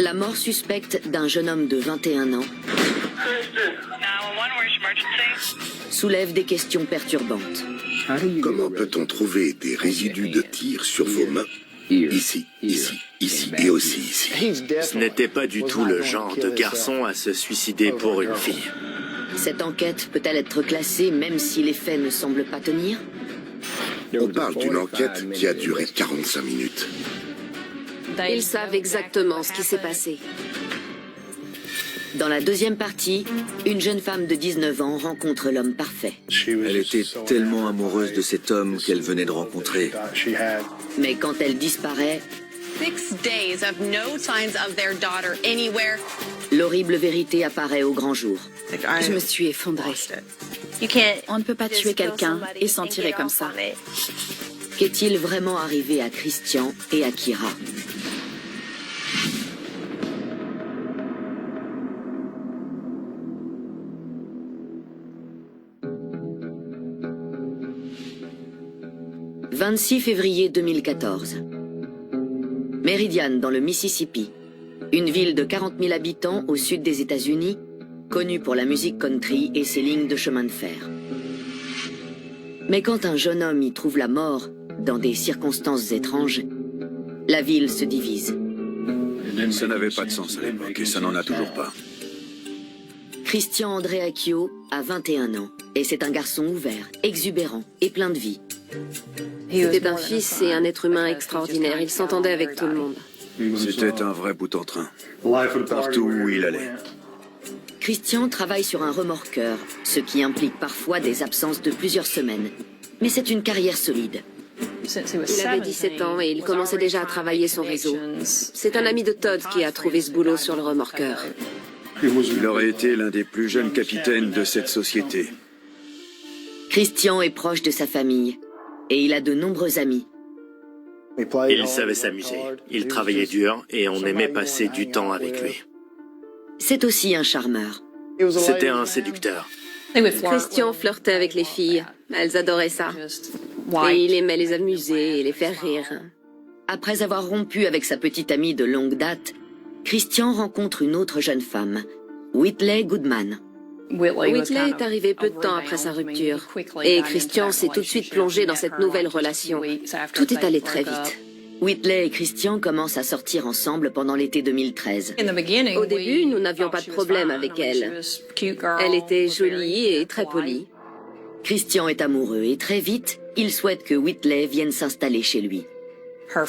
La mort suspecte d'un jeune homme de 21 ans soulève des questions perturbantes. Comment peut-on trouver des résidus de tir sur vos mains? Ici, ici, ici et aussi ici. Ce n'était pas du tout le genre de garçon à se suicider pour une fille. Cette enquête peut-elle être classée même si les faits ne semblent pas tenir? On parle d'une enquête qui a duré 45 minutes. Ils savent exactement ce qui s'est passé. Dans la deuxième partie, une jeune femme de 19 ans rencontre l'homme parfait. Elle était tellement amoureuse de cet homme qu'elle venait de rencontrer. Mais quand elle disparaît, 6 days of no signs of their daughter anywhere. l'horrible vérité apparaît au grand jour. Je me suis effondrée. On ne peut pas tuer quelqu'un et s'en tirer comme ça. Qu'est-il vraiment arrivé à Christian et à Kira? « 26 février 2014. Meridian, dans le Mississippi, une ville de 40 000 habitants au sud des États-Unis, connue pour la musique country et ses lignes de chemin de fer. Mais quand un jeune homme y trouve la mort, dans des circonstances étranges, la ville se divise. Ça n'avait pas de sens à l'époque et ça n'en a toujours pas. Christian Andreacchio a 21 ans et c'est un garçon ouvert, exubérant et plein de vie. C'était un fils et un être humain extraordinaire. Il s'entendait avec tout le monde. C'était un vrai bout en train. Partout où il allait. Christian travaille sur un remorqueur, ce qui implique parfois des absences de plusieurs semaines. Mais c'est une carrière solide. Il avait 17 ans et il commençait déjà à travailler son réseau. C'est un ami de Todd qui a trouvé ce boulot sur le remorqueur. Il aurait été l'un des plus jeunes capitaines de cette société. Christian est proche de sa famille et il a de nombreux amis. Il savait s'amuser, il travaillait dur et on aimait passer du temps avec lui. C'est aussi un charmeur. C'était un séducteur. Christian flirtait avec les filles. Elles adoraient ça. Et il aimait les amuser et les faire rire. Après avoir rompu avec sa petite amie de longue date, Christian rencontre une autre jeune femme, Whitley Goodman. Whitley est arrivé peu de temps après sa rupture. Et Christian s'est tout de suite plongé dans cette nouvelle relation. Tout est allé très vite. Whitley et Christian commencent à sortir ensemble pendant l'été 2013. Au début, nous n'avions pas de problème avec elle. Elle était jolie et très polie. Christian est amoureux et très vite, il souhaite que Whitley vienne s'installer chez lui.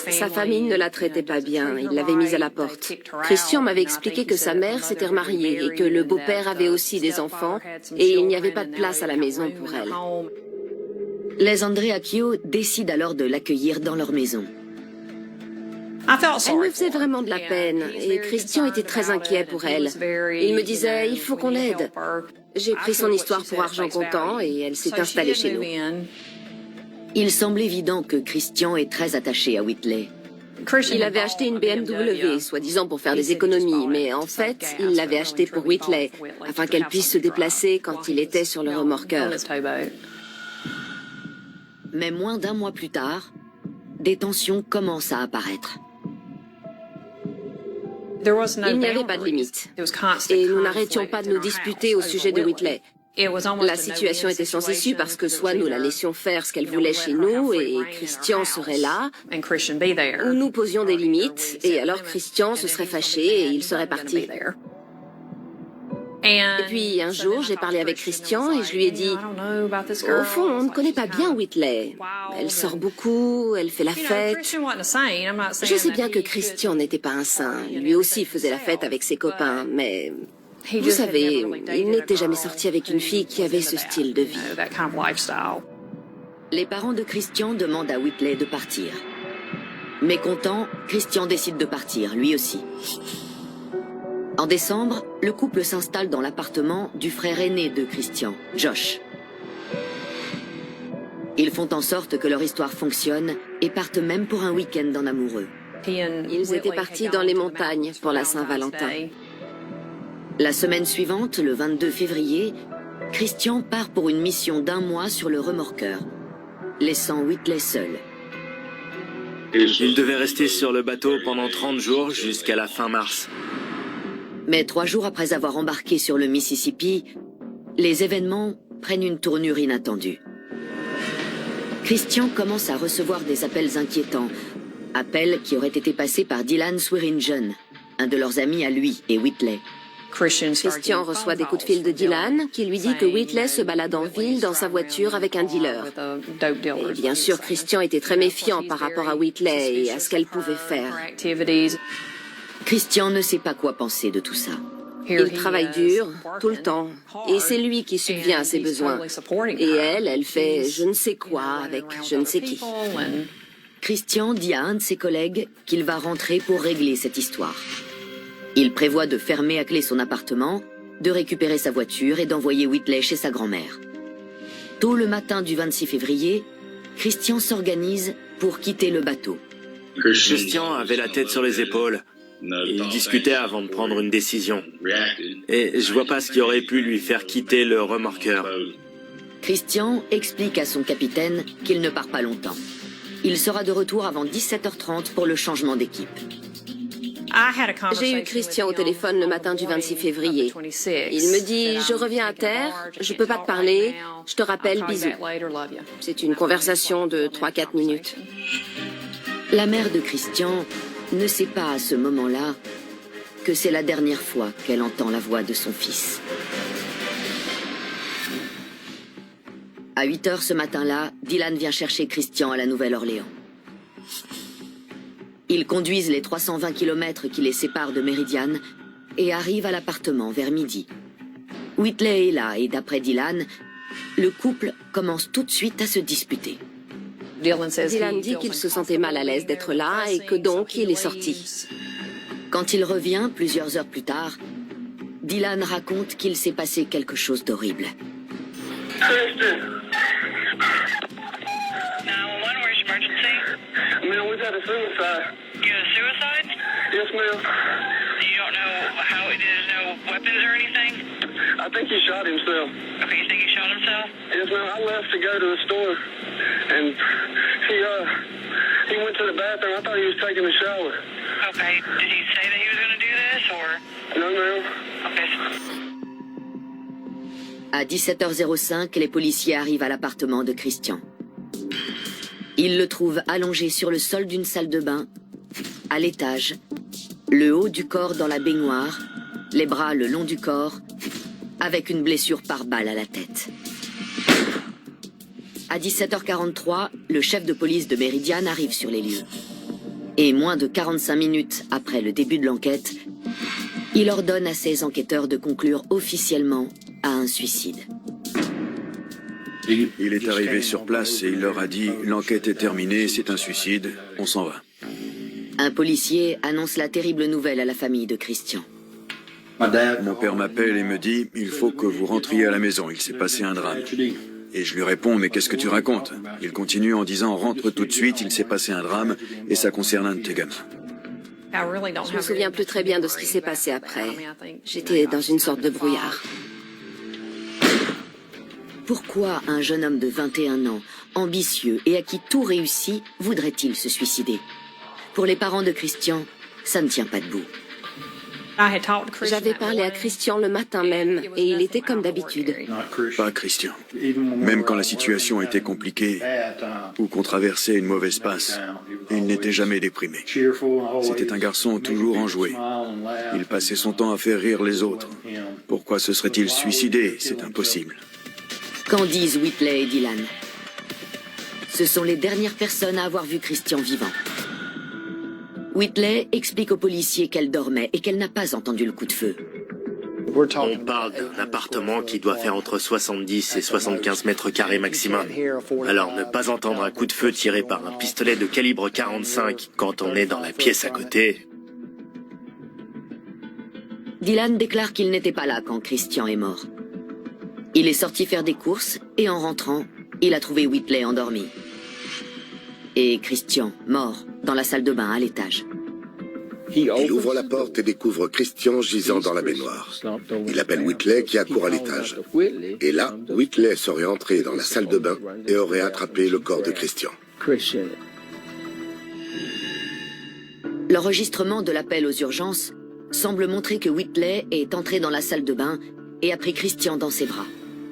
Sa famille ne la traitait pas bien, il l'avait mise à la porte. Christian m'avait expliqué que sa mère s'était remariée et que le beau-père avait aussi des enfants et il n'y avait pas de place à la maison pour elle. Les Andreacchio décident alors de l'accueillir dans leur maison. Elle me faisait vraiment de la peine et Christian était très inquiet pour elle. Il me disait, il faut qu'on l'aide. J'ai pris son histoire pour argent comptant et elle s'est installée chez nous. Il semble évident que Christian est très attaché à Whitley. Il avait acheté une BMW, soi-disant pour faire des économies, mais en fait, il l'avait achetée pour Whitley, afin qu'elle puisse se déplacer quand il était sur le remorqueur. Mais moins d'un mois plus tard, des tensions commencent à apparaître. Il n'y avait pas de limite. Et nous n'arrêtions pas de nous disputer au sujet de Whitley. La situation était sans issue parce que soit nous la laissions faire ce qu'elle voulait chez nous et Christian serait là, ou nous posions des limites et alors Christian se serait fâché et il serait parti. Et puis un jour, j'ai parlé avec Christian et je lui ai dit « Au fond, on ne connaît pas bien Whitley. Elle sort beaucoup, elle fait la fête. Je sais bien que Christian n'était pas un saint. Lui aussi faisait la fête avec ses copains, mais... Vous savez, il n'était jamais sorti avec une fille qui avait ce style de vie. » Les parents de Christian demandent à Whitley de partir. Mécontent, Christian décide de partir, lui aussi. En décembre, le couple s'installe dans l'appartement du frère aîné de Christian, Josh. Ils font en sorte que leur histoire fonctionne et partent même pour un week-end en amoureux. Ils étaient partis dans les montagnes pour la Saint-Valentin. La semaine suivante, le 22 février, Christian part pour une mission d'1 mois sur le remorqueur, laissant Whitley seul. Il devait rester sur le bateau pendant 30 jours jusqu'à la fin mars. Mais 3 jours après avoir embarqué sur le Mississippi, les événements prennent une tournure inattendue. Christian commence à recevoir des appels inquiétants, appels qui auraient été passés par Dylan Swearingen, un de leurs amis à lui et Whitley. Christian reçoit des coups de fil de Dylan qui lui dit que Whitley se balade en ville dans sa voiture avec un dealer. Et bien sûr, Christian était très méfiant par rapport à Whitley et à ce qu'elle pouvait faire. Christian ne sait pas quoi penser de tout ça. Il travaille dur, tout le temps, et c'est lui qui subvient à ses besoins. Et elle fait je ne sais quoi avec je ne sais qui. Christian dit à un de ses collègues qu'il va rentrer pour régler cette histoire. Il prévoit de fermer à clé son appartement, de récupérer sa voiture et d'envoyer Whitley chez sa grand-mère. Tôt le matin du 26 février, Christian s'organise pour quitter le bateau. Christian avait la tête sur les épaules. Il discutait avant de prendre une décision. Et je vois pas ce qui aurait pu lui faire quitter le remorqueur. Christian explique à son capitaine qu'il ne part pas longtemps. Il sera de retour avant 17h30 pour le changement d'équipe. J'ai eu Christian au téléphone le matin du 26 février. Il me dit « Je reviens à terre, je peux pas te parler, je te rappelle, bisous ». C'est une conversation de 3-4 minutes. La mère de Christian ne sait pas à ce moment-là que c'est la dernière fois qu'elle entend la voix de son fils. À 8h ce matin-là, Dylan vient chercher Christian à la Nouvelle-Orléans. Ils conduisent les 320 km qui les séparent de Meridian et arrivent à l'appartement vers midi. Whitley est là et d'après Dylan, le couple commence tout de suite à se disputer. Dylan dit qu'il se sentait mal à l'aise d'être là et que donc il est sorti. Quand il revient, plusieurs heures plus tard, Dylan raconte qu'il s'est passé quelque chose d'horrible. 911, where's your emergency? Ma'am, we've had a suicide. You had a suicide? Yes, ma'am. You don't know how, there's no weapons or anything? I think he shot himself. Okay, you think he shot himself? Yes, ma'am. I left to go to the store, and he went to the bathroom. I thought he was taking a shower. Okay, did he say that he was going to do this, or? No, ma'am. Okay. À 17h05, les policiers arrivent à l'appartement de Christian. Ils le trouvent allongé sur le sol d'une salle de bain, à l'étage, le haut du corps dans la baignoire, les bras le long du corps, avec une blessure par balle à la tête. À 17h43, le chef de police de Meridian arrive sur les lieux. Et moins de 45 minutes après le début de l'enquête, il ordonne à ses enquêteurs de conclure officiellement à un suicide. Il est arrivé sur place et il leur a dit « L'enquête est terminée, c'est un suicide, on s'en va ». Un policier annonce la terrible nouvelle à la famille de Christian. Mon père m'appelle et me dit « Il faut que vous rentriez à la maison, il s'est passé un drame ». Et je lui réponds « Mais qu'est-ce que tu racontes ?» Il continue en disant « Rentre tout de suite, il s'est passé un drame et ça concerne un de tes gamins ». Je me souviens plus très bien de ce qui s'est passé après. J'étais dans une sorte de brouillard. Pourquoi un jeune homme de 21 ans, ambitieux et à qui tout réussit, voudrait-il se suicider? Pour les parents de Christian, ça ne tient pas debout. J'avais parlé à Christian le matin même et il était comme d'habitude. Pas Christian. Même quand la situation était compliquée ou qu'on traversait une mauvaise passe, il n'était jamais déprimé. C'était un garçon toujours enjoué. Il passait son temps à faire rire les autres. Pourquoi se serait-il suicidé? C'est impossible. Qu'en disent Whitley et Dylan? Ce sont les dernières personnes à avoir vu Christian vivant. Whitley explique aux policiers qu'elle dormait et qu'elle n'a pas entendu le coup de feu. On parle d'un appartement qui doit faire entre 70 et 75 mètres carrés maximum. Alors ne pas entendre un coup de feu tiré par un pistolet de calibre 45 quand on est dans la pièce à côté... Dylan déclare qu'il n'était pas là quand Christian est mort. Il est sorti faire des courses et en rentrant, il a trouvé Whitley endormi. Et Christian, mort, dans la salle de bain à l'étage. Il ouvre la porte et découvre Christian gisant dans la baignoire. Il appelle Whitley qui accourt à l'étage. Et là, Whitley serait entré dans la salle de bain et aurait attrapé le corps de Christian. L'enregistrement de l'appel aux urgences semble montrer que Whitley est entré dans la salle de bain et a pris Christian dans ses bras.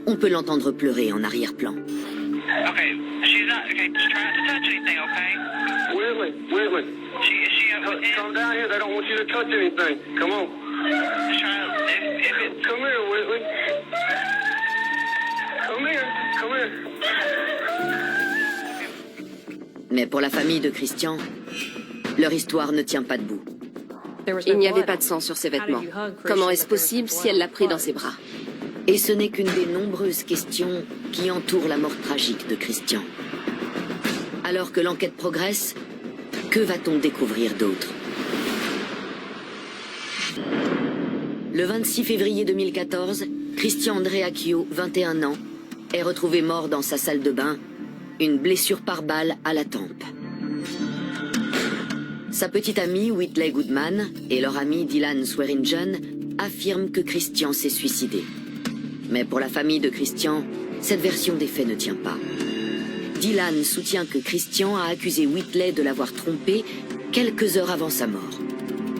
On peut l'entendre pleurer en arrière-plan. Okay, she's not. Okay, just try not to touch anything, okay? Whitley. She Come down here. They don't want you to touch anything. Come on. just try to, if it, Come here, Whitley. Come here. Mais pour la famille de Christian, leur histoire ne tient pas debout. Il n'y avait pas de sang sur ses vêtements. Comment est-ce possible si elle l'a pris dans ses bras? Et ce n'est qu'une des nombreuses questions qui entourent la mort tragique de Christian. Alors que l'enquête progresse, que va-t-on découvrir d'autre? Le 26 février 2014, Christian Andreacchio, 21 ans, est retrouvé mort dans sa salle de bain, une blessure par balle à la tempe. Sa petite amie Whitley Goodman et leur ami Dylan Swearingen affirment que Christian s'est suicidé. Mais pour la famille de Christian, cette version des faits ne tient pas. Dylan soutient que Christian a accusé Whitley de l'avoir trompé quelques heures avant sa mort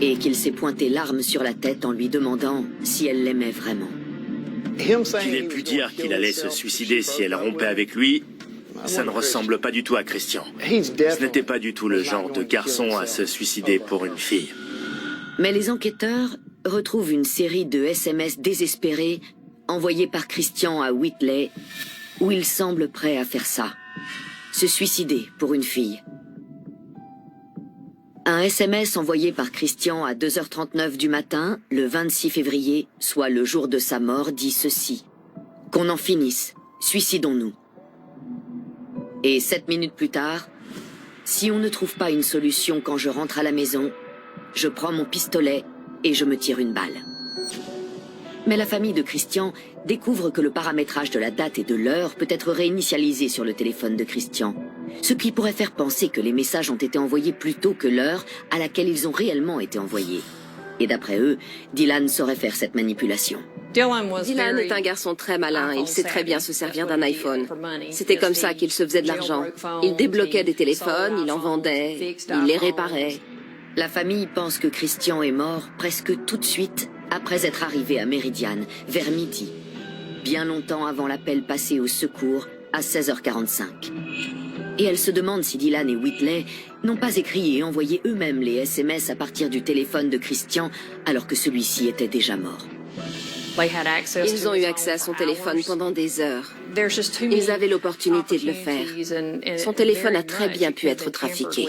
et qu'il s'est pointé l'arme sur la tête en lui demandant si elle l'aimait vraiment. Qu'il ait pu dire qu'il allait se suicider si elle rompait avec lui, ça ne ressemble pas du tout à Christian. Ce n'était pas du tout le genre de garçon à se suicider pour une fille. Mais les enquêteurs retrouvent une série de SMS désespérés envoyés par Christian à Whitley, où il semble prêt à faire ça. Se suicider pour une fille. Un SMS envoyé par Christian à 2h39 du matin, le 26 février, soit le jour de sa mort, dit ceci. Qu'on en finisse, suicidons-nous. Et 7 minutes plus tard, si on ne trouve pas une solution quand je rentre à la maison, je prends mon pistolet et je me tire une balle. Mais la famille de Christian découvre que le paramétrage de la date et de l'heure peut être réinitialisé sur le téléphone de Christian, ce qui pourrait faire penser que les messages ont été envoyés plus tôt que l'heure à laquelle ils ont réellement été envoyés. Et d'après eux, Dylan saurait faire cette manipulation. Dylan est un garçon très malin, il sait très bien se servir d'un iPhone. C'était comme ça qu'il se faisait de l'argent. Il débloquait des téléphones, il en vendait, il les réparait. La famille pense que Christian est mort presque tout de suite après être arrivé à Meridian, vers midi, bien longtemps avant l'appel passé au secours à 16h45. Et elle se demande si Dylan et Whitley n'ont pas écrit et envoyé eux-mêmes les SMS à partir du téléphone de Christian alors que celui-ci était déjà mort. Ils ont eu accès à son téléphone pendant des heures. Ils avaient l'opportunité de le faire. Son téléphone a très bien pu être trafiqué.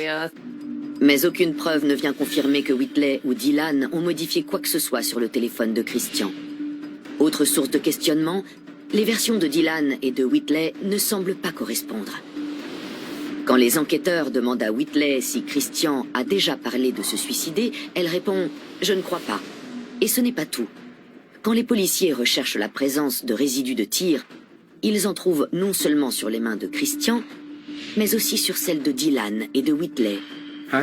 Mais aucune preuve ne vient confirmer que Whitley ou Dylan ont modifié quoi que ce soit sur le téléphone de Christian. Autre source de questionnement, les versions de Dylan et de Whitley ne semblent pas correspondre. Quand les enquêteurs demandent à Whitley si Christian a déjà parlé de se suicider, elle répond « Je ne crois pas ». Et ce n'est pas tout. Quand les policiers recherchent la présence de résidus de tir, ils en trouvent non seulement sur les mains de Christian, mais aussi sur celles de Dylan et de Whitley.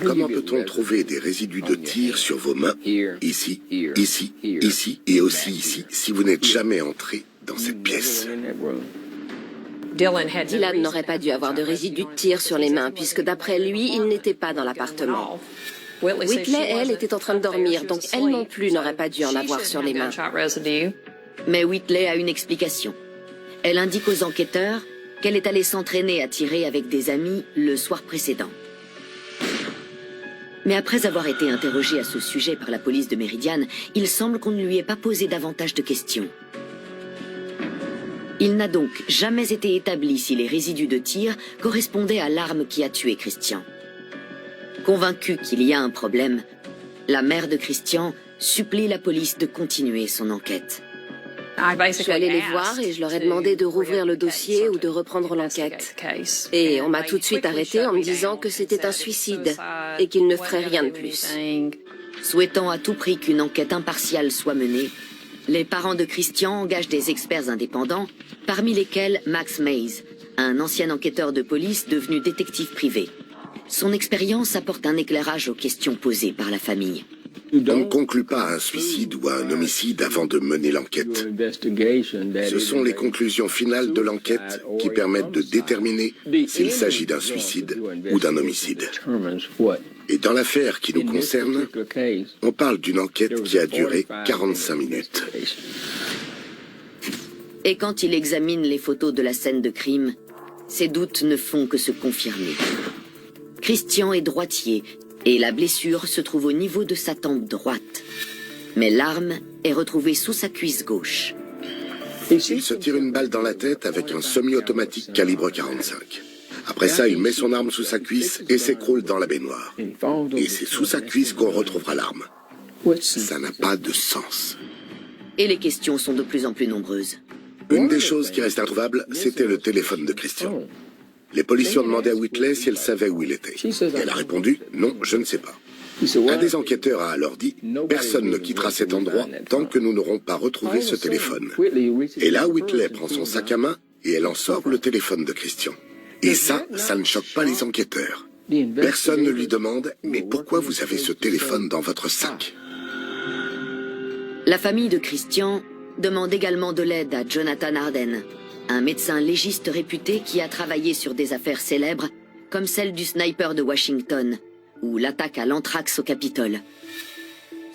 Comment peut-on trouver des résidus de tir sur vos mains, ici, ici, ici et aussi ici, si vous n'êtes jamais entré dans cette pièce? Dylan n'aurait pas dû avoir de résidus de tir sur les mains, puisque d'après lui, il n'était pas dans l'appartement. Whitley, elle, était en train de dormir, donc elle non plus n'aurait pas dû en avoir sur les mains. Mais Whitley a une explication. Elle indique aux enquêteurs qu'elle est allée s'entraîner à tirer avec des amis le soir précédent. Mais après avoir été interrogée à ce sujet par la police de Meridian, il semble qu'on ne lui ait pas posé davantage de questions. Il n'a donc jamais été établi si les résidus de tir correspondaient à l'arme qui a tué Christian. Convaincue qu'il y a un problème, la mère de Christian supplie la police de continuer son enquête. Je suis allée les voir et je leur ai demandé de rouvrir le dossier ou de reprendre l'enquête. Et on m'a tout de suite arrêtée en me disant que c'était un suicide et qu'ils ne feraient rien de plus. Souhaitant à tout prix qu'une enquête impartiale soit menée, les parents de Christian engagent des experts indépendants, parmi lesquels Max Mays, un ancien enquêteur de police devenu détective privé. Son expérience apporte un éclairage aux questions posées par la famille. On ne conclut pas à un suicide ou à un homicide avant de mener l'enquête. Ce sont les conclusions finales de l'enquête qui permettent de déterminer s'il s'agit d'un suicide ou d'un homicide. Et dans l'affaire qui nous concerne, on parle d'une enquête qui a duré 45 minutes. Et quand il examine les photos de la scène de crime, ses doutes ne font que se confirmer. Christian est droitier et la blessure se trouve au niveau de sa tempe droite. Mais l'arme est retrouvée sous sa cuisse gauche. Il se tire une balle dans la tête avec un semi-automatique calibre 45. Après ça, il met son arme sous sa cuisse et s'écroule dans la baignoire. Et c'est sous sa cuisse qu'on retrouvera l'arme. Ça n'a pas de sens. Et les questions sont de plus en plus nombreuses. Une des choses qui reste introuvable, c'était le téléphone de Christian. Les policiers ont demandé à Whitley si elle savait où il était. Et elle a répondu « Non, je ne sais pas ». Un des enquêteurs a alors dit « Personne ne quittera cet endroit tant que nous n'aurons pas retrouvé ce téléphone ». Et là, Whitley prend son sac à main et elle en sort le téléphone de Christian. Et ça ne choque pas les enquêteurs. Personne ne lui demande « Mais pourquoi vous avez ce téléphone dans votre sac ?» La famille de Christian demande également de l'aide à Jonathan Arden, un médecin légiste réputé qui a travaillé sur des affaires célèbres comme celle du sniper de Washington ou l'attaque à l'anthrax au Capitole.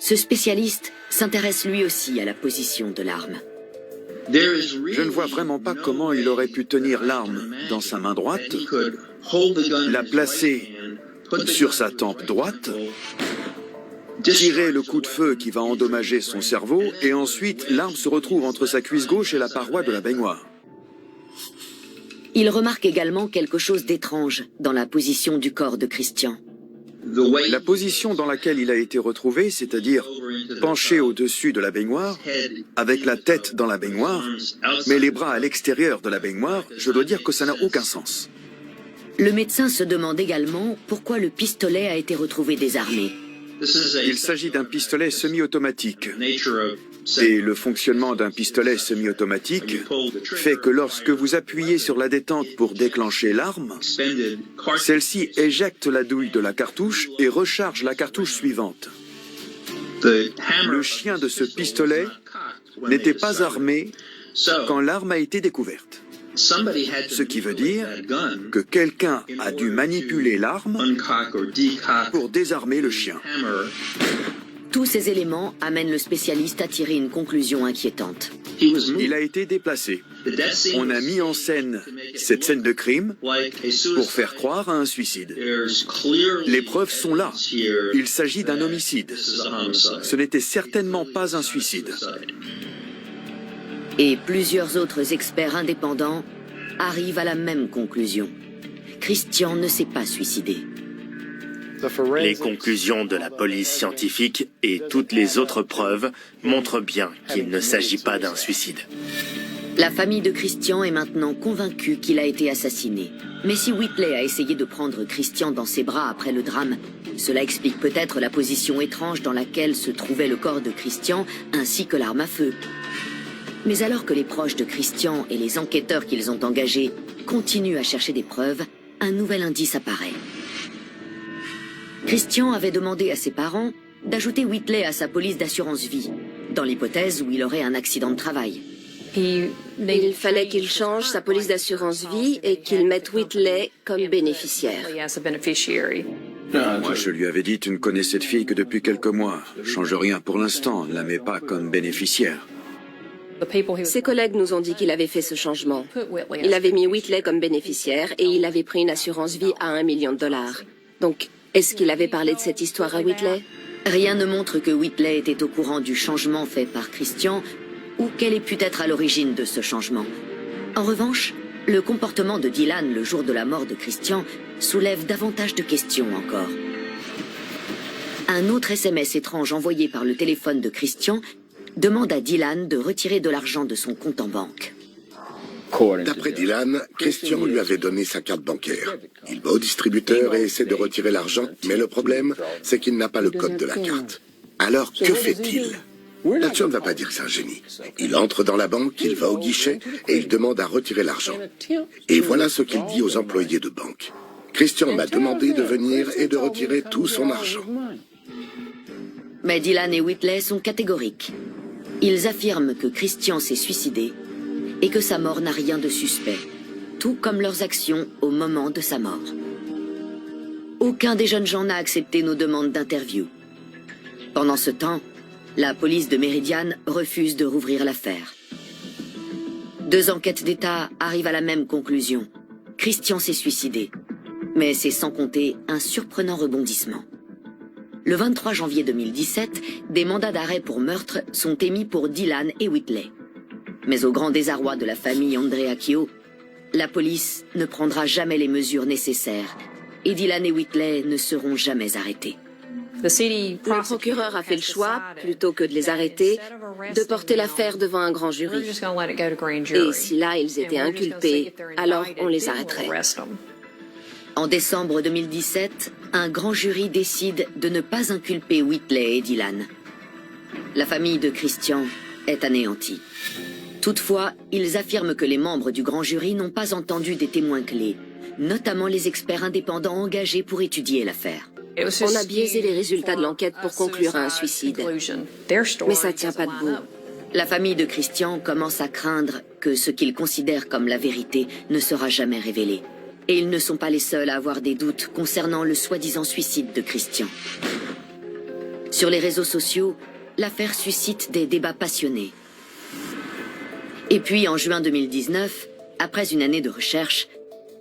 Ce spécialiste s'intéresse lui aussi à la position de l'arme. Je ne vois vraiment pas comment il aurait pu tenir l'arme dans sa main droite, la placer sur sa tempe droite, tirer le coup de feu qui va endommager son cerveau, et ensuite l'arme se retrouve entre sa cuisse gauche et la paroi de la baignoire. Il remarque également quelque chose d'étrange dans la position du corps de Christian. La position dans laquelle il a été retrouvé, c'est-à-dire penché au-dessus de la baignoire, avec la tête dans la baignoire, mais les bras à l'extérieur de la baignoire, je dois dire que ça n'a aucun sens. Le médecin se demande également pourquoi le pistolet a été retrouvé désarmé. Il s'agit d'un pistolet semi-automatique. Et le fonctionnement d'un pistolet semi-automatique fait que lorsque vous appuyez sur la détente pour déclencher l'arme, celle-ci éjecte la douille de la cartouche et recharge la cartouche suivante. Le chien de ce pistolet n'était pas armé quand l'arme a été découverte. Ce qui veut dire que quelqu'un a dû manipuler l'arme pour désarmer le chien. Tous ces éléments amènent le spécialiste à tirer une conclusion inquiétante. Il a été déplacé. On a mis en scène cette scène de crime pour faire croire à un suicide. Les preuves sont là. Il s'agit d'un homicide. Ce n'était certainement pas un suicide. Et plusieurs autres experts indépendants arrivent à la même conclusion. Christian ne s'est pas suicidé. Les conclusions de la police scientifique et toutes les autres preuves montrent bien qu'il ne s'agit pas d'un suicide. La famille de Christian est maintenant convaincue qu'il a été assassiné. Mais si Whitley a essayé de prendre Christian dans ses bras après le drame, cela explique peut-être la position étrange dans laquelle se trouvait le corps de Christian ainsi que l'arme à feu. Mais alors que les proches de Christian et les enquêteurs qu'ils ont engagés continuent à chercher des preuves, un nouvel indice apparaît. Christian avait demandé à ses parents d'ajouter Whitley à sa police d'assurance vie, dans l'hypothèse où il aurait un accident de travail. Il fallait qu'il change sa police d'assurance vie et qu'il mette Whitley comme bénéficiaire. Moi, je lui avais dit, tu ne connais cette fille que depuis quelques mois. Change rien pour l'instant, ne la mets pas comme bénéficiaire. Ses collègues nous ont dit qu'il avait fait ce changement. Il avait mis Whitley comme bénéficiaire et il avait pris une assurance vie à $1 million. Donc, est-ce qu'il avait parlé de cette histoire à Whitley? Rien ne montre que Whitley était au courant du changement fait par Christian ou qu'elle ait pu être à l'origine de ce changement. En revanche, le comportement de Dylan le jour de la mort de Christian soulève davantage de questions encore. Un autre SMS étrange envoyé par le téléphone de Christian demande à Dylan de retirer de l'argent de son compte en banque. D'après Dylan, Christian lui avait donné sa carte bancaire. Il va au distributeur et essaie de retirer l'argent, mais le problème, c'est qu'il n'a pas le code de la carte. Alors, que fait-il? Là-dessus, on ne va pas dire que c'est un génie. Il entre dans la banque, il va au guichet et il demande à retirer l'argent. Et voilà ce qu'il dit aux employés de banque. Christian m'a demandé de venir et de retirer tout son argent. Mais Dylan et Whitley sont catégoriques. Ils affirment que Christian s'est suicidé et que sa mort n'a rien de suspect, tout comme leurs actions au moment de sa mort. Aucun des jeunes gens n'a accepté nos demandes d'interview. Pendant ce temps, la police de Meridian refuse de rouvrir l'affaire. 2 enquêtes d'État arrivent à la même conclusion. Christian s'est suicidé. Mais c'est sans compter un surprenant rebondissement. Le 23 janvier 2017, des mandats d'arrêt pour meurtre sont émis pour Dylan et Whitley. Mais au grand désarroi de la famille Andreacchio, la police ne prendra jamais les mesures nécessaires et Dylan et Whitley ne seront jamais arrêtés. Le procureur a fait le choix, plutôt que de les arrêter, de porter l'affaire devant un grand jury. Et si là ils étaient inculpés, alors on les arrêterait. En décembre 2017, un grand jury décide de ne pas inculper Whitley et Dylan. La famille de Christian est anéantie. Toutefois, ils affirment que les membres du grand jury n'ont pas entendu des témoins clés, notamment les experts indépendants engagés pour étudier l'affaire. On a biaisé les résultats de l'enquête pour conclure à un suicide. Mais ça tient pas debout. La famille de Christian commence à craindre que ce qu'ils considèrent comme la vérité ne sera jamais révélé. Et ils ne sont pas les seuls à avoir des doutes concernant le soi-disant suicide de Christian. Sur les réseaux sociaux, l'affaire suscite des débats passionnés. Et puis, en juin 2019, après une année de recherche,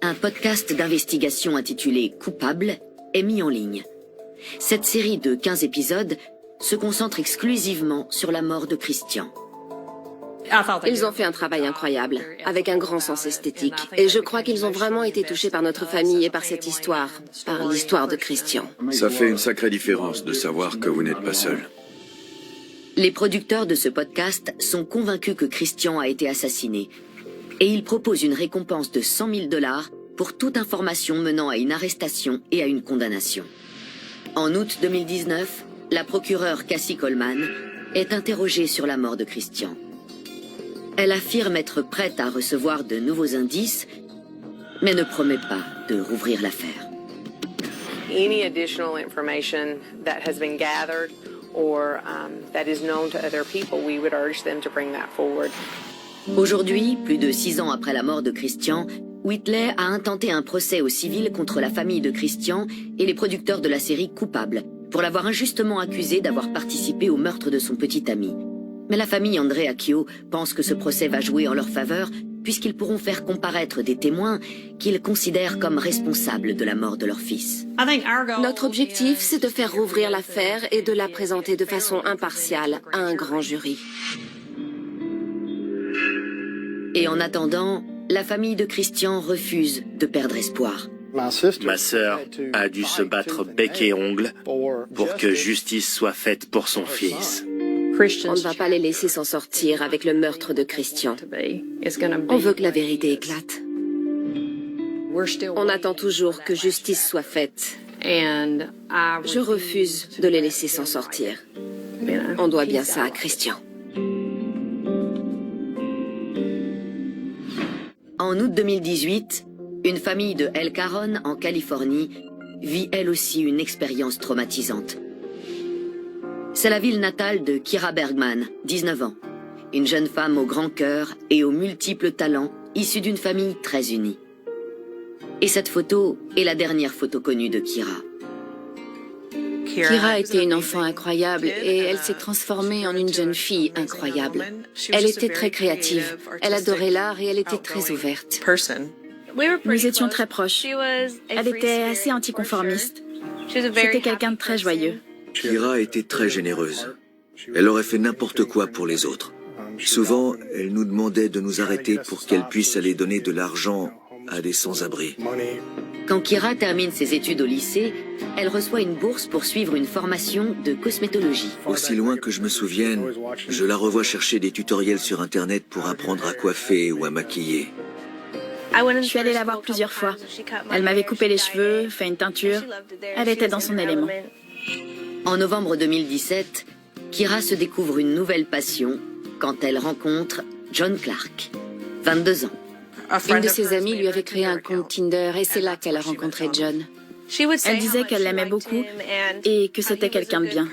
un podcast d'investigation intitulé « Coupable » est mis en ligne. Cette série de 15 épisodes se concentre exclusivement sur la mort de Christian. Ils ont fait un travail incroyable, avec un grand sens esthétique. Et je crois qu'ils ont vraiment été touchés par notre famille et par cette histoire, par l'histoire de Christian. Ça fait une sacrée différence de savoir que vous n'êtes pas seul. Les producteurs de ce podcast sont convaincus que Christian a été assassiné. Et ils proposent une récompense de 100 000 $ pour toute information menant à une arrestation et à une condamnation. En août 2019, la procureure Cassie Coleman est interrogée sur la mort de Christian. Elle affirme être prête à recevoir de nouveaux indices, mais ne promet pas de rouvrir l'affaire. Any additional information that has been gathered or that is known to other people, we would urge them to bring that forward. Aujourd'hui, plus de 6 ans après la mort de Christian, Whitley a intenté un procès au civil contre la famille de Christian et les producteurs de la série Coupable, pour l'avoir injustement accusé d'avoir participé au meurtre de son petit ami. Mais la famille Andreacchio pense que ce procès va jouer en leur faveur, puisqu'ils pourront faire comparaître des témoins qu'ils considèrent comme responsables de la mort de leur fils. Notre objectif, c'est de faire rouvrir l'affaire et de la présenter de façon impartiale à un grand jury. Et en attendant, la famille de Christian refuse de perdre espoir. Ma sœur a dû se battre bec et ongles pour que justice soit faite pour son fils. On ne va pas les laisser s'en sortir avec le meurtre de Christian. On veut que la vérité éclate. On attend toujours que justice soit faite. Je refuse de les laisser s'en sortir. On doit bien ça à Christian. En août 2018, une famille de El Cajon, en Californie, vit elle aussi une expérience traumatisante. C'est la ville natale de Kira Bergman, 19 ans. Une jeune femme au grand cœur et aux multiples talents, issue d'une famille très unie. Et cette photo est la dernière photo connue de Kira. Kira était une enfant incroyable et elle s'est transformée en une jeune fille incroyable. Elle était très créative, elle adorait l'art et elle était très ouverte. Nous étions très proches. Elle était assez anticonformiste. C'était quelqu'un de très joyeux. Kira était très généreuse. Elle aurait fait n'importe quoi pour les autres. Souvent, elle nous demandait de nous arrêter pour qu'elle puisse aller donner de l'argent à des sans-abri. Quand Kira termine ses études au lycée, elle reçoit une bourse pour suivre une formation de cosmétologie. Aussi loin que je me souvienne, je la revois chercher des tutoriels sur Internet pour apprendre à coiffer ou à maquiller. Je suis allée la voir plusieurs fois. Elle m'avait coupé les cheveux, fait une teinture. Elle était dans son élément. En novembre 2017, Kira se découvre une nouvelle passion quand elle rencontre John Clark, 22 ans. Une de ses amies lui avait créé un compte Tinder et c'est là qu'elle a rencontré John. Elle disait qu'elle l'aimait beaucoup et que c'était quelqu'un de bien.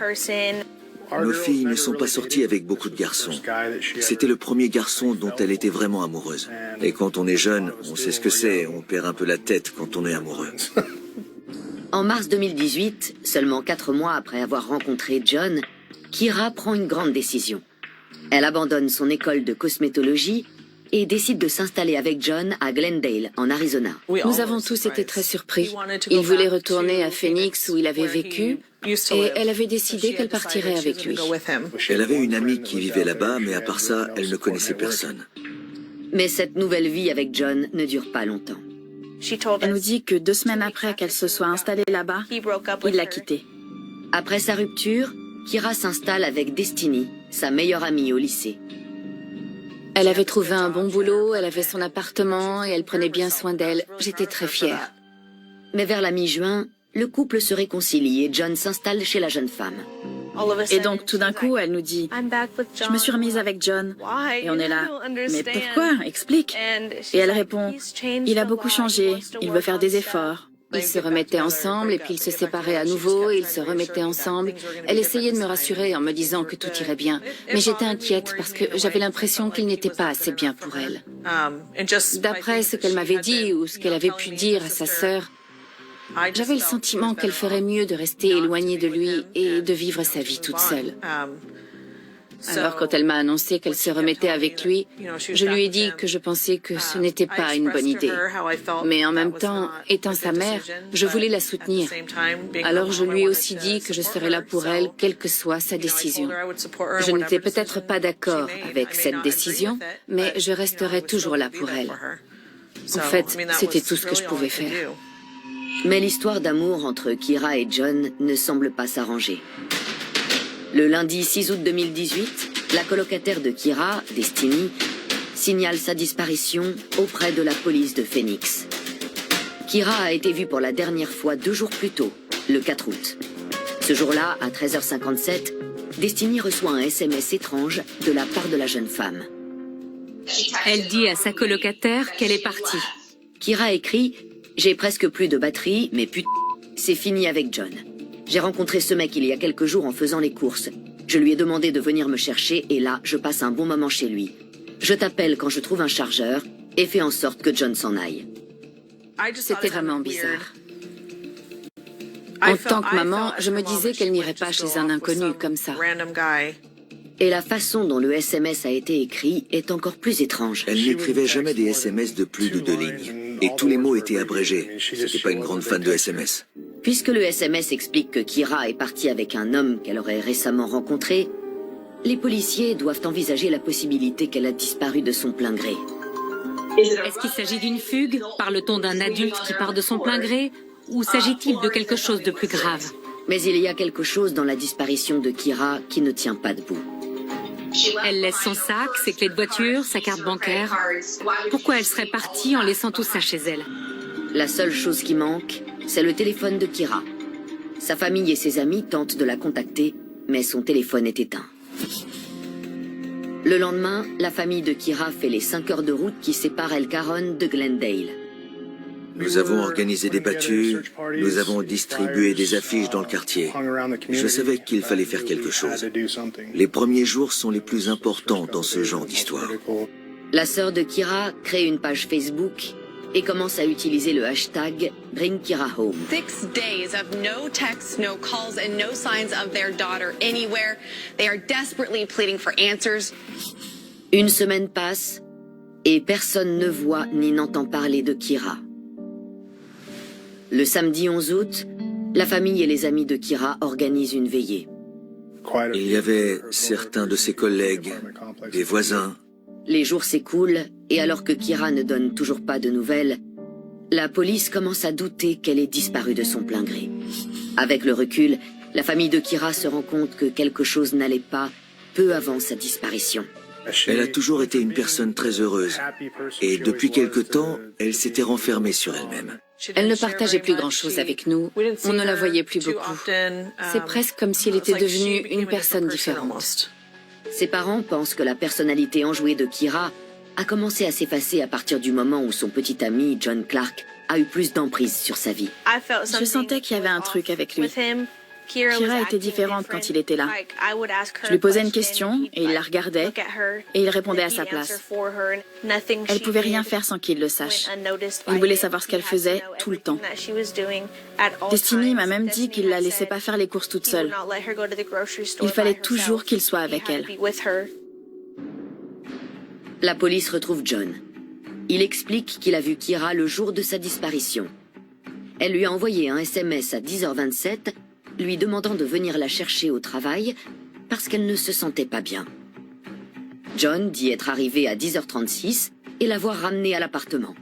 Nos filles ne sont pas sorties avec beaucoup de garçons. C'était le premier garçon dont elle était vraiment amoureuse. Et quand on est jeune, on sait ce que c'est, on perd un peu la tête quand on est amoureux. En mars 2018, seulement 4 mois après avoir rencontré John, Kira prend une grande décision. Elle abandonne son école de cosmétologie et décide de s'installer avec John à Glendale, en Arizona. Nous avons tous été très surpris. Il voulait retourner à Phoenix où il avait vécu et elle avait décidé qu'elle partirait avec lui. Elle avait une amie qui vivait là-bas, mais à part ça, elle ne connaissait personne. Mais cette nouvelle vie avec John ne dure pas longtemps. Elle nous dit que 2 semaines après qu'elle se soit installée là-bas, il l'a quittée. Après sa rupture, Kira s'installe avec Destiny, sa meilleure amie au lycée. Elle avait trouvé un bon boulot, elle avait son appartement et elle prenait bien soin d'elle. J'étais très fière. Mais vers la mi-juin, le couple se réconcilie et John s'installe chez la jeune femme. Et donc tout d'un coup, elle nous dit « Je me suis remise avec John. » Et on est là « Mais pourquoi? Explique. » Et elle répond « Il a beaucoup changé, il veut faire des efforts. » Ils se remettaient ensemble et puis ils se séparaient à nouveau et ils se remettaient ensemble. Elle essayait de me rassurer en me disant que tout irait bien. Mais j'étais inquiète parce que j'avais l'impression qu'il n'était pas assez bien pour elle. D'après ce qu'elle m'avait dit ou ce qu'elle avait pu dire à sa sœur, j'avais le sentiment qu'elle ferait mieux de rester éloignée de lui et de vivre sa vie toute seule. Alors quand elle m'a annoncé qu'elle se remettait avec lui, je lui ai dit que je pensais que ce n'était pas une bonne idée. Mais en même temps, étant sa mère, je voulais la soutenir. Alors je lui ai aussi dit que je serais là pour elle, quelle que soit sa décision. Je n'étais peut-être pas d'accord avec cette décision, mais je resterai toujours là pour elle. En fait, c'était tout ce que je pouvais faire. Mais l'histoire d'amour entre Kira et John ne semble pas s'arranger. Le lundi 6 août 2018, la colocataire de Kira, Destiny, signale sa disparition auprès de la police de Phoenix. Kira a été vue pour la dernière fois 2 jours plus tôt, le 4 août. Ce jour-là, à 13h57, Destiny reçoit un SMS étrange de la part de la jeune femme. Elle dit à sa colocataire qu'elle est partie. Kira écrit « J'ai presque plus de batterie, mais c'est fini avec John. J'ai rencontré ce mec il y a quelques jours en faisant les courses. Je lui ai demandé de venir me chercher et là, je passe un bon moment chez lui. Je t'appelle quand je trouve un chargeur et fais en sorte que John s'en aille. » C'était vraiment bizarre. En tant que maman, je me disais qu'elle n'irait pas chez un inconnu comme ça. Et la façon dont le SMS a été écrit est encore plus étrange. Elle n'écrivait jamais des SMS de plus de 2 lignes. Et tous les mots étaient abrégés. C'était pas une grande fan de SMS. Puisque le SMS explique que Kira est partie avec un homme qu'elle aurait récemment rencontré, les policiers doivent envisager la possibilité qu'elle a disparu de son plein gré. Est-ce qu'il s'agit d'une fugue? Parle-t-on d'un adulte qui part de son plein gré? Ou s'agit-il de quelque chose de plus grave? Mais il y a quelque chose dans la disparition de Kira qui ne tient pas debout. Elle laisse son sac, ses clés de voiture, sa carte bancaire. Pourquoi elle serait partie en laissant tout ça chez elle? La seule chose qui manque, c'est le téléphone de Kira. Sa famille et ses amis tentent de la contacter, mais son téléphone est éteint. Le lendemain, la famille de Kira fait les 5 heures de route qui séparent El Cajon de Glendale. Nous avons organisé des battues, nous avons distribué des affiches dans le quartier. Je savais qu'il fallait faire quelque chose. Les premiers jours sont les plus importants dans ce genre d'histoire. La sœur de Kira crée une page Facebook et commence à utiliser le hashtag Bring Kira Home. 6 days of no texts, no calls, and no signs of their daughter anywhere. They are desperately pleading for answers. Une semaine passe et personne ne voit ni n'entend parler de Kira. Le samedi 11 août, la famille et les amis de Kira organisent une veillée. Il y avait certains de ses collègues, des voisins. Les jours s'écoulent et alors que Kira ne donne toujours pas de nouvelles, la police commence à douter qu'elle ait disparu de son plein gré. Avec le recul, la famille de Kira se rend compte que quelque chose n'allait pas peu avant sa disparition. Elle a toujours été une personne très heureuse et depuis quelque temps, elle s'était renfermée sur elle-même. Elle ne partageait plus grand-chose avec nous, on ne la voyait plus beaucoup. C'est presque comme si elle était devenue une personne différente. Ses parents pensent que la personnalité enjouée de Kira a commencé à s'effacer à partir du moment où son petit ami, John Clark, a eu plus d'emprise sur sa vie. Je sentais qu'il y avait un truc avec lui. Kira était différente quand il était là. Je lui posais une question et il la regardait et il répondait à sa place. Elle pouvait rien faire sans qu'il le sache. Il voulait savoir ce qu'elle faisait tout le temps. Destiny m'a même dit qu'il la laissait pas faire les courses toute seule. Il fallait toujours qu'il soit avec elle. La police retrouve John. Il explique qu'il a vu Kira le jour de sa disparition. Elle lui a envoyé un SMS à 10h27, lui demandant de venir la chercher au travail parce qu'elle ne se sentait pas bien. John dit être arrivé à 10h36 et l'avoir ramenée à l'appartement.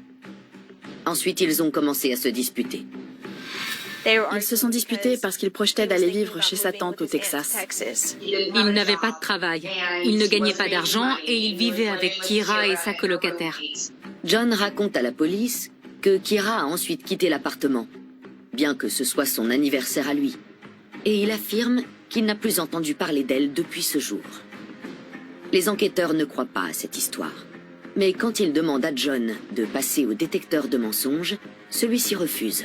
Ensuite, ils ont commencé à se disputer. Ils se sont disputés parce qu'il projetait d'aller vivre chez sa tante au Texas. Il n'avait pas de travail, il ne gagnait pas d'argent et il vivait avec Kira et sa colocataire. John raconte à la police que Kira a ensuite quitté l'appartement, bien que ce soit son anniversaire à lui. Et il affirme qu'il n'a plus entendu parler d'elle depuis ce jour. Les enquêteurs ne croient pas à cette histoire. Mais quand il demande à John de passer au détecteur de mensonges, celui-ci refuse.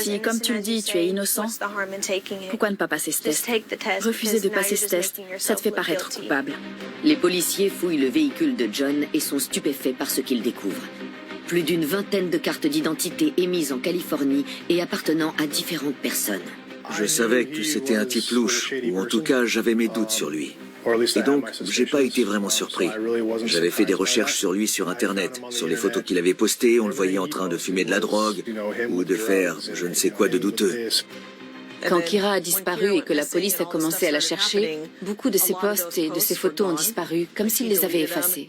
Si, comme tu le dis, tu es innocent, pourquoi ne pas passer ce test? Refuser de passer ce test, ça te fait paraître coupable. Les policiers fouillent le véhicule de John et sont stupéfaits par ce qu'ils découvrent. Plus d'une vingtaine de cartes d'identité émises en Californie et appartenant à différentes personnes. Je savais que c'était un type louche, ou en tout cas j'avais mes doutes sur lui. Et donc, j'ai pas été vraiment surpris. J'avais fait des recherches sur lui sur Internet. Sur les photos qu'il avait postées, on le voyait en train de fumer de la drogue ou de faire je ne sais quoi de douteux. Quand Kira a disparu et que la police a commencé à la chercher, beaucoup de ses posts et de ses photos ont disparu, comme s'il les avait effacés.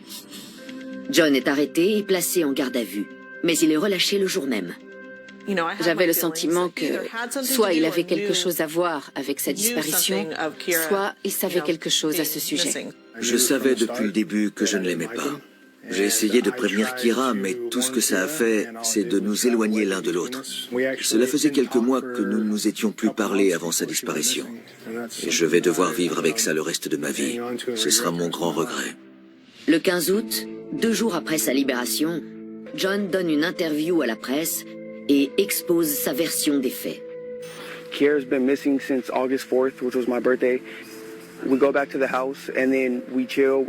John est arrêté et placé en garde à vue, mais il est relâché le jour même. J'avais le sentiment que soit il avait quelque chose à voir avec sa disparition, soit il savait quelque chose à ce sujet. Je savais depuis le début que je ne l'aimais pas. J'ai essayé de prévenir Kira, mais tout ce que ça a fait, c'est de nous éloigner l'un de l'autre. Cela faisait quelques mois que nous ne nous étions plus parlé avant sa disparition. Et je vais devoir vivre avec ça le reste de ma vie. Ce sera mon grand regret. Le 15 août, 2 jours après sa libération, John donne une interview à la presse et expose sa version des faits. Kira's been missing since August 4th, which was my birthday. We go back to the house and then we chill.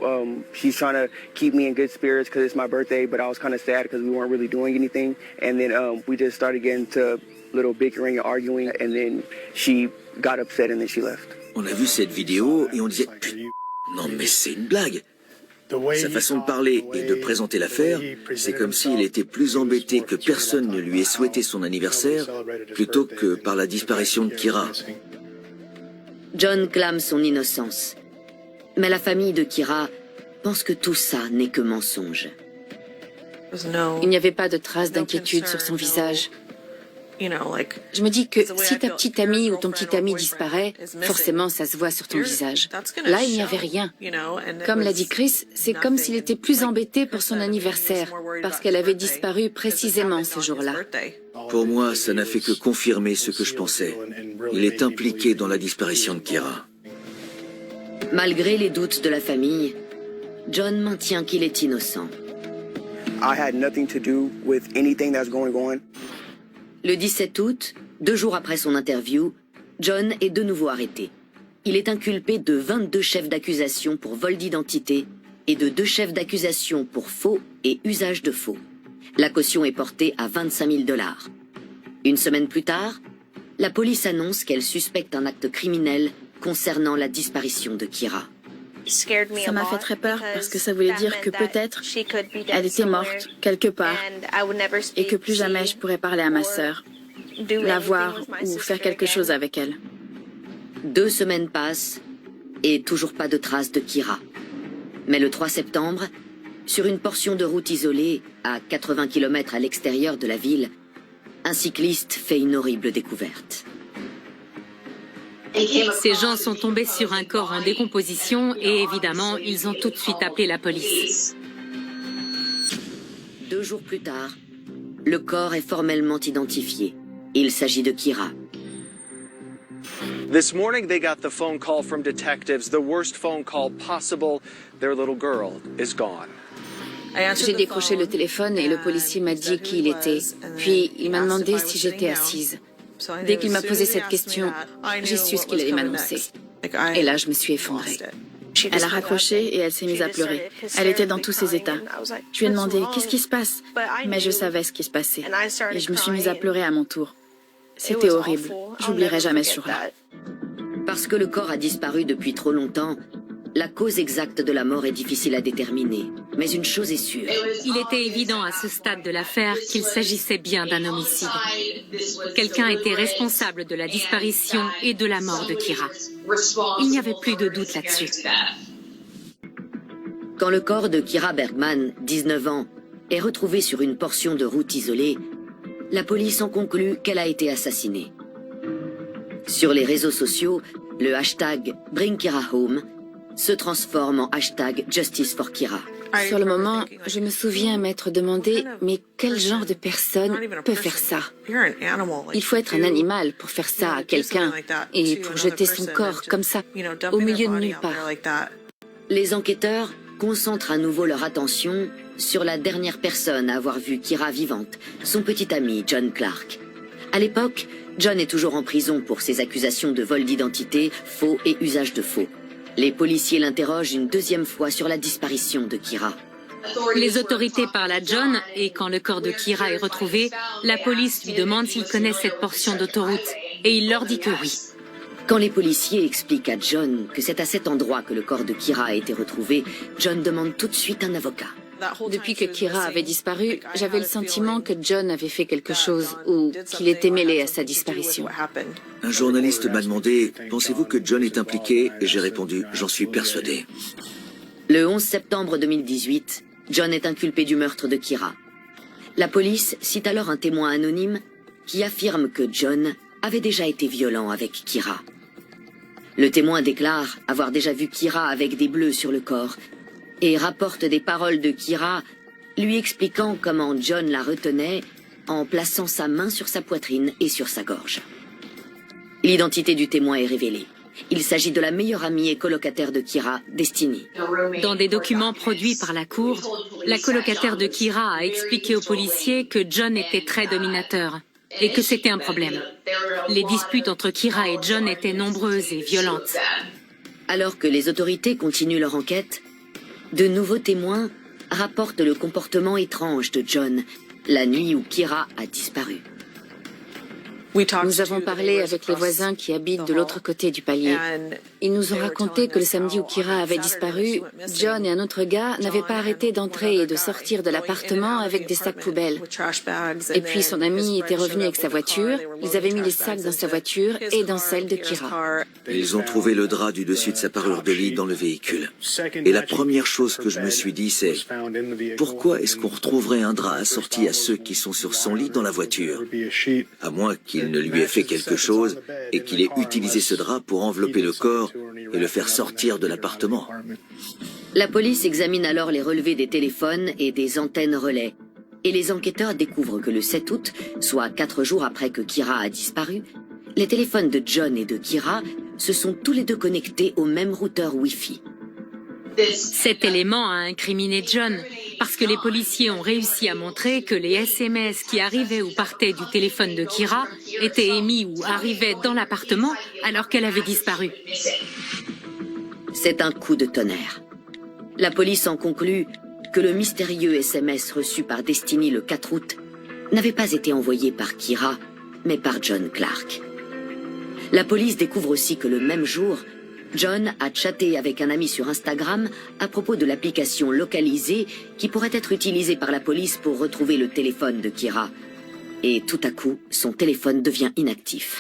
She's trying to keep me in good spirits because it's my birthday, but I was kind of sad because we weren't really doing anything. And then we just started getting to little bickering and arguing, and then she got upset and then she left. On a vu cette vidéo et on disait putain, non mais c'est une blague. Sa façon de parler et de présenter l'affaire, c'est comme s'il était plus embêté que personne ne lui ait souhaité son anniversaire plutôt que par la disparition de Kira. John clame son innocence. Mais la famille de Kira pense que tout ça n'est que mensonge. Il n'y avait pas de traces d'inquiétude sur son visage. Je me dis que si ta petite amie ou ton petit ami disparaît, forcément ça se voit sur ton visage. Là, il n'y avait rien. Comme l'a dit Chris, c'est comme s'il était plus embêté pour son anniversaire, parce qu'elle avait disparu précisément ce jour-là. Pour moi, ça n'a fait que confirmer ce que je pensais. Il est impliqué dans la disparition de Kira. Malgré les doutes de la famille, John maintient qu'il est innocent. I had nothing to do with anything that's going on. Le 17 août, 2 jours après son interview, John est de nouveau arrêté. Il est inculpé de 22 chefs d'accusation pour vol d'identité et de 2 chefs d'accusation pour faux et usage de faux. La caution est portée à $25 000. Une semaine plus tard, la police annonce qu'elle suspecte un acte criminel concernant la disparition de Kira. Ça m'a fait très peur parce que ça voulait dire que peut-être elle était morte quelque part et que plus jamais je pourrais parler à ma sœur, la voir ou faire quelque chose avec elle. 2 semaines passent et toujours pas de traces de Kira. Mais le 3 septembre, sur une portion de route isolée à 80 km à l'extérieur de la ville, un cycliste fait une horrible découverte. Ces gens sont tombés sur un corps en décomposition et évidemment, ils ont tout de suite appelé la police. 2 jours plus tard, le corps est formellement identifié. Il s'agit de Kira. This morning they got the phone call from detectives, the worst phone call possible. Their little girl is gone. J'ai décroché le téléphone et le policier m'a dit qui il était. Puis il m'a demandé si j'étais assise. Dès qu'il m'a posé cette question, j'ai su ce qu'il allait m'annoncer. Et là, je me suis effondrée. Elle a raccroché et elle s'est mise à pleurer. Elle était dans tous ses états. Je lui ai demandé « Qu'est-ce qui se passe ?» Mais je savais ce qui se passait. Et je me suis mise à pleurer à mon tour. C'était horrible. J'oublierai jamais ce jour-là. Parce que le corps a disparu depuis trop longtemps, la cause exacte de la mort est difficile à déterminer. Mais une chose est sûre. Il était évident à ce stade de l'affaire qu'il s'agissait bien d'un homicide. Quelqu'un était responsable de la disparition et de la mort de Kira. Il n'y avait plus de doute là-dessus. Quand le corps de Kira Bergman, 19 ans, est retrouvé sur une portion de route isolée, la police en conclut qu'elle a été assassinée. Sur les réseaux sociaux, le hashtag Bring Kira Home se transforme en hashtag Justice for Kira. Sur le moment, je me souviens m'être demandé, mais quel genre de personne peut faire ça? Il faut être un animal pour faire ça à quelqu'un et pour jeter son corps comme ça, au milieu de nulle part. Les enquêteurs concentrent à nouveau leur attention sur la dernière personne à avoir vu Kira vivante, son petit ami John Clark. À l'époque, John est toujours en prison pour ses accusations de vol d'identité, faux et usage de faux. Les policiers l'interrogent une deuxième fois sur la disparition de Kira. Les autorités parlent à John et quand le corps de Kira est retrouvé, la police lui demande s'il connaît cette portion d'autoroute et il leur dit que oui. Quand les policiers expliquent à John que c'est à cet endroit que le corps de Kira a été retrouvé, John demande tout de suite un avocat. Depuis que Kira avait disparu, j'avais le sentiment que John avait fait quelque chose ou qu'il était mêlé à sa disparition. Un journaliste m'a demandé « Pensez-vous que John est impliqué ?» Et j'ai répondu « J'en suis persuadé. » Le 11 septembre 2018, John est inculpé du meurtre de Kira. La police cite alors un témoin anonyme qui affirme que John avait déjà été violent avec Kira. Le témoin déclare avoir déjà vu Kira avec des bleus sur le corps et rapporte des paroles de Kira lui expliquant comment John la retenait en plaçant sa main sur sa poitrine et sur sa gorge. L'identité du témoin est révélée. Il s'agit de la meilleure amie et colocataire de Kira, Destiny. Dans des documents produits par la cour, la colocataire de Kira a expliqué aux policiers que John était très dominateur et que c'était un problème. Les disputes entre Kira et John étaient nombreuses et violentes. Alors que les autorités continuent leur enquête, de nouveaux témoins rapportent le comportement étrange de John la nuit où Kira a disparu. Nous avons parlé avec les voisins qui habitent de l'autre côté du palier. Ils nous ont raconté que le samedi où Kira avait disparu, John et un autre gars n'avaient pas arrêté d'entrer et de sortir de l'appartement avec des sacs poubelles. Et puis son ami était revenu avec sa voiture, ils avaient mis les sacs dans sa voiture et dans celle de Kira. Ils ont trouvé le drap du dessus de sa parure de lit dans le véhicule. Et la première chose que je me suis dit, c'est « Pourquoi est-ce qu'on retrouverait un drap assorti à ceux qui sont sur son lit dans la voiture ?» À moins qu'il ne lui ait fait quelque chose et qu'il ait utilisé ce drap pour envelopper le corps et le faire sortir de l'appartement. La police examine alors les relevés des téléphones et des antennes relais. Et les enquêteurs découvrent que le 7 août, soit 4 jours après que Kira a disparu, les téléphones de John et de Kira se sont tous les deux connectés au même routeur Wi-Fi. Cet élément a incriminé John, parce que les policiers ont réussi à montrer que les SMS qui arrivaient ou partaient du téléphone de Kira étaient émis ou arrivaient dans l'appartement alors qu'elle avait disparu. C'est un coup de tonnerre. La police en conclut que le mystérieux SMS reçu par Destiny le 4 août n'avait pas été envoyé par Kira, mais par John Clark. La police découvre aussi que le même jour, John a chatté avec un ami sur Instagram à propos de l'application localisée qui pourrait être utilisée par la police pour retrouver le téléphone de Kira. Et tout à coup, son téléphone devient inactif.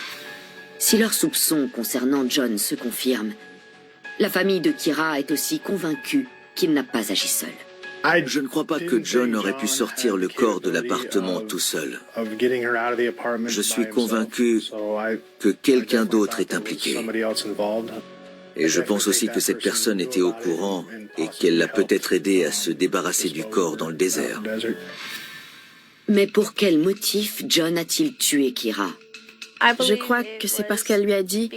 Si leurs soupçons concernant John se confirment, la famille de Kira est aussi convaincue qu'il n'a pas agi seul. Je ne crois pas que John aurait pu sortir le corps de l'appartement tout seul. Je suis convaincu que quelqu'un d'autre est impliqué. Et je pense aussi que cette personne était au courant et qu'elle l'a peut-être aidé à se débarrasser du corps dans le désert. Mais pour quel motif John a-t-il tué Kira? Je crois que c'est parce qu'elle lui a dit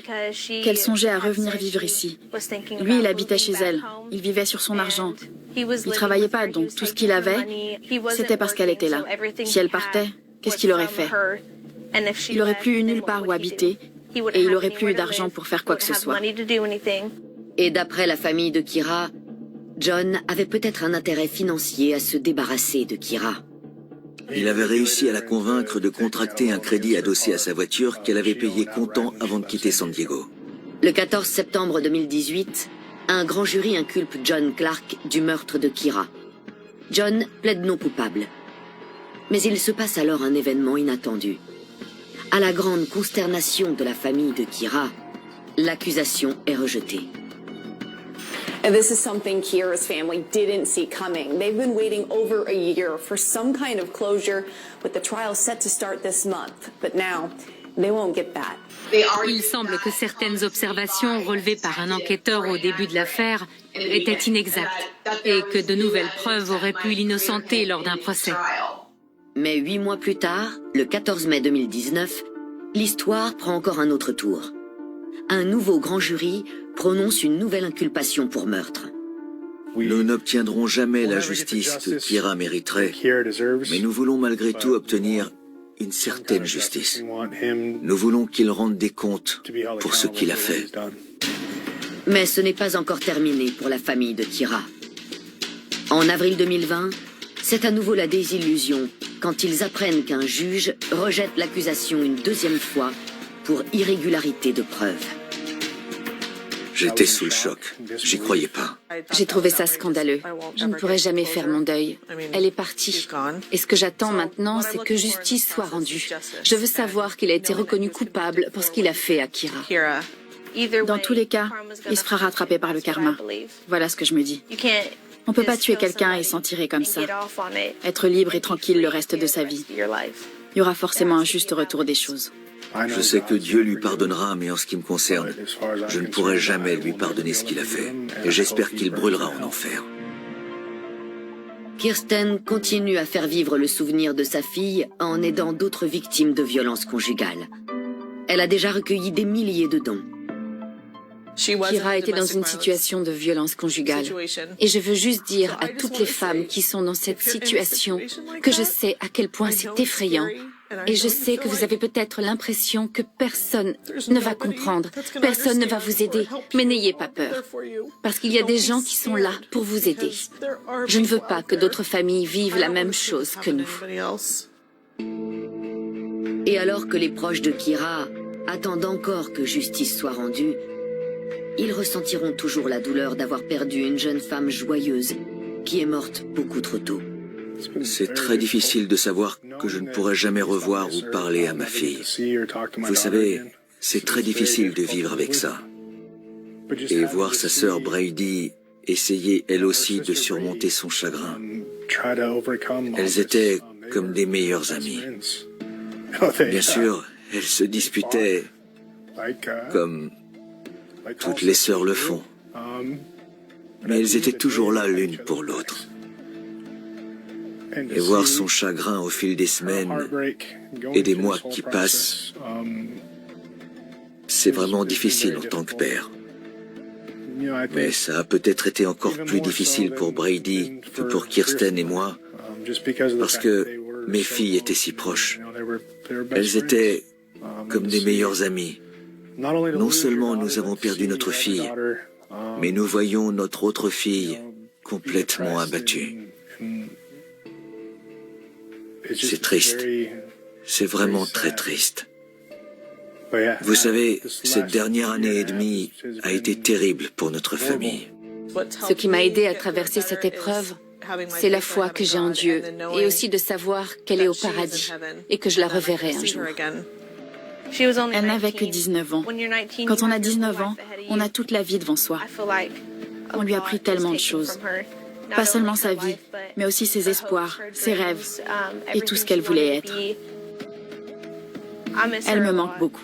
qu'elle songeait à revenir vivre ici. Lui, il habitait chez elle. Il vivait sur son argent. Il travaillait pas, donc tout ce qu'il avait, c'était parce qu'elle était là. Si elle partait, qu'est-ce qu'il aurait fait? Il n'aurait plus eu nulle part où habiter et il n'aurait plus eu d'argent pour faire quoi que ce soit. Et d'après la famille de Kira, John avait peut-être un intérêt financier à se débarrasser de Kira. Il avait réussi à la convaincre de contracter un crédit adossé à sa voiture qu'elle avait payé comptant avant de quitter San Diego. Le 14 septembre 2018, un grand jury inculpe John Clark du meurtre de Kira. John plaide non coupable. Mais il se passe alors un événement inattendu. À la grande consternation de la famille de Kira, l'accusation est rejetée. And this is something Kira's family didn't see coming. They've been waiting over a year for some kind of closure, with the trial set to start this month. But now, they won't get that. Il semble que certaines observations relevées par un enquêteur au début de l'affaire étaient inexactes et que de nouvelles preuves auraient pu l'innocenter lors d'un procès. Mais 8 mois plus tard, le 14 mai 2019, l'histoire prend encore un autre tour. Un nouveau grand jury prononce une nouvelle inculpation pour meurtre. Nous n'obtiendrons jamais la justice que Kira mériterait, mais nous voulons malgré tout obtenir une certaine justice. Nous voulons qu'il rende des comptes pour ce qu'il a fait. Mais ce n'est pas encore terminé pour la famille de Kira. En avril 2020, c'est à nouveau la désillusion quand ils apprennent qu'un juge rejette l'accusation une deuxième fois pour irrégularité de preuves. J'étais sous le choc. J'y croyais pas. J'ai trouvé ça scandaleux. Je ne pourrai jamais faire mon deuil. Elle est partie. Et ce que j'attends maintenant, c'est que justice soit rendue. Je veux savoir qu'il a été reconnu coupable pour ce qu'il a fait à Kira. Dans tous les cas, il se fera rattraper par le karma. Voilà ce que je me dis. On ne peut pas tuer quelqu'un et s'en tirer comme ça. Être libre et tranquille le reste de sa vie. Il y aura forcément un juste retour des choses. Je sais que Dieu lui pardonnera, mais en ce qui me concerne, je ne pourrai jamais lui pardonner ce qu'il a fait. Et j'espère qu'il brûlera en enfer. Kirsten continue à faire vivre le souvenir de sa fille en aidant d'autres victimes de violences conjugales. Elle a déjà recueilli des milliers de dons. Kira était dans une situation de violence conjugale. Et je veux juste dire à toutes les femmes qui sont dans cette situation que je sais à quel point c'est effrayant. Et je sais que vous avez peut-être l'impression que personne ne va comprendre, personne ne va vous aider, mais n'ayez pas peur, parce qu'il y a des gens qui sont là pour vous aider. Je ne veux pas que d'autres familles vivent la même chose que nous. Et alors que les proches de Kira attendent encore que justice soit rendue, ils ressentiront toujours la douleur d'avoir perdu une jeune femme joyeuse qui est morte beaucoup trop tôt. C'est très difficile de savoir que je ne pourrai jamais revoir ou parler à ma fille. Vous savez, c'est très difficile de vivre avec ça. Et voir sa sœur Brady essayer elle aussi de surmonter son chagrin. Elles étaient comme des meilleures amies. Bien sûr, elles se disputaient comme toutes les sœurs le font. Mais elles étaient toujours là l'une pour l'autre. Et voir son chagrin au fil des semaines et des mois qui passent, c'est vraiment difficile en tant que père. Mais ça a peut-être été encore plus difficile pour Brady que pour Kirsten et moi, parce que mes filles étaient si proches. Elles étaient comme des meilleures amies. Non seulement nous avons perdu notre fille, mais nous voyons notre autre fille complètement abattue. C'est triste. C'est vraiment très triste. Vous savez, cette dernière année et demie a été terrible pour notre famille. Ce qui m'a aidé à traverser cette épreuve, c'est la foi que j'ai en Dieu et aussi de savoir qu'elle est au paradis et que je la reverrai un jour. Elle n'avait que 19 ans. Quand on a 19 ans, on a toute la vie devant soi. On lui a appris tellement de choses. Pas seulement sa vie, mais aussi ses espoirs, ses rêves et tout ce qu'elle voulait être. Elle me manque beaucoup.